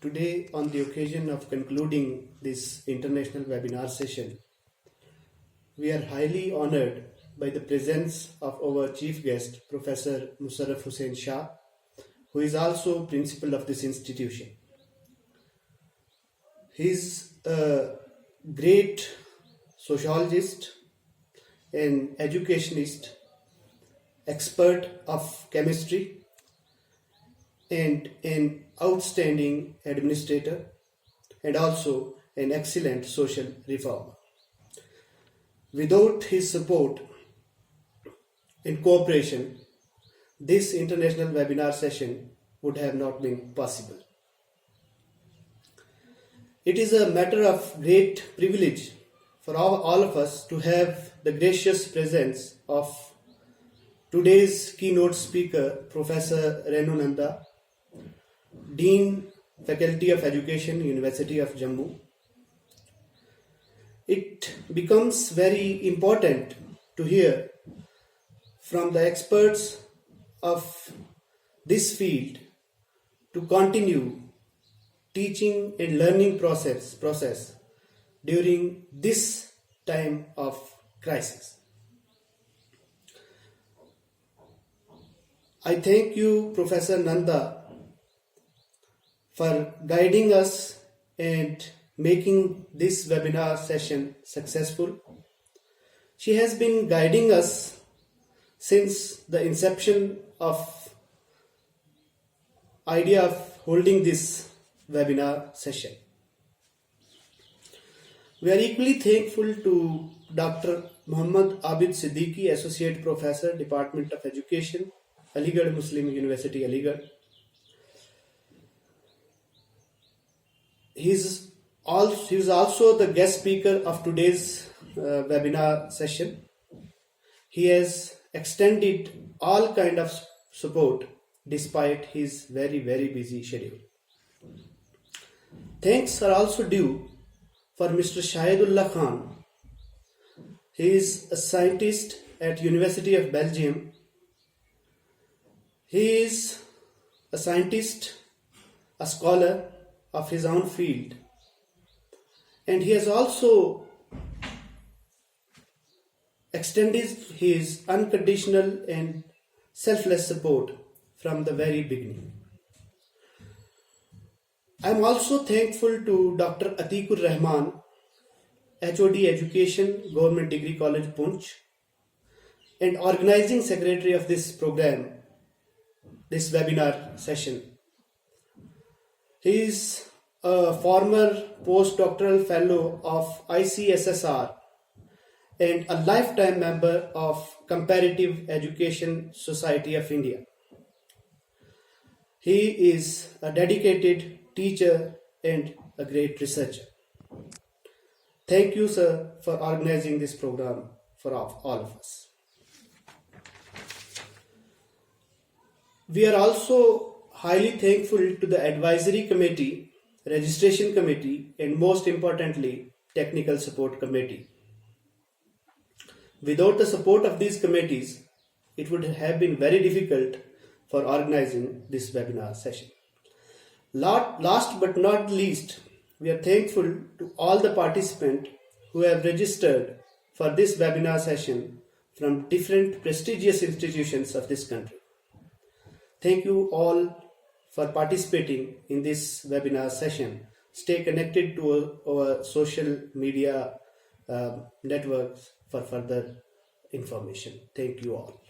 Today, on the occasion of concluding this international webinar session, we are highly honored by the presence of our chief guest, Professor Musharraf Hussain Shah, who is also principal of this institution. He is a great sociologist, an educationist, expert of chemistry, and an outstanding administrator, and also an excellent social reformer. Without his support and cooperation, this international webinar session would have not been possible. It is a matter of great privilege for all of us to have the gracious presence of today's keynote speaker, Professor Renu Nanda, Dean, Faculty of Education, University of Jammu. It becomes very important to hear from the experts of this field to continue teaching and learning process during this time of crisis. I thank you, Professor Nanda, for guiding us and making this webinar session successful. She has been guiding us since the inception of idea of holding this webinar session. We are equally thankful to Dr. Muhammad Abid Siddiqui, Associate Professor, Department of Education, Aligarh Muslim University, Aligarh. He is also the guest speaker of today's webinar session. He has extended all kind of support despite his very busy schedule. Thanks are also due for Mr. Shahidullah Khan. He is a scientist at University of Belgium. He is a scientist, a scholar of his own field, and he has also extended his unconditional and selfless support from the very beginning. I am also thankful to Dr. Atikur Rahman, HOD Education, Government Degree College, Punch, and organizing secretary of this program, this webinar session. He is a former postdoctoral fellow of ICSSR and a lifetime member of Comparative Education Society of India. He is a dedicated teacher and a great researcher. Thank you, sir, for organizing this program for all of us. We are also highly thankful to the advisory committee, registration committee, and most importantly, technical support committee. Without the support of these committees, it would have been very difficult for organizing this webinar session. Last but not least, we are thankful to all the participants who have registered for this webinar session from different prestigious institutions of this country. Thank you all for participating in this webinar session. Stay connected to our social media networks for further information. Thank you all.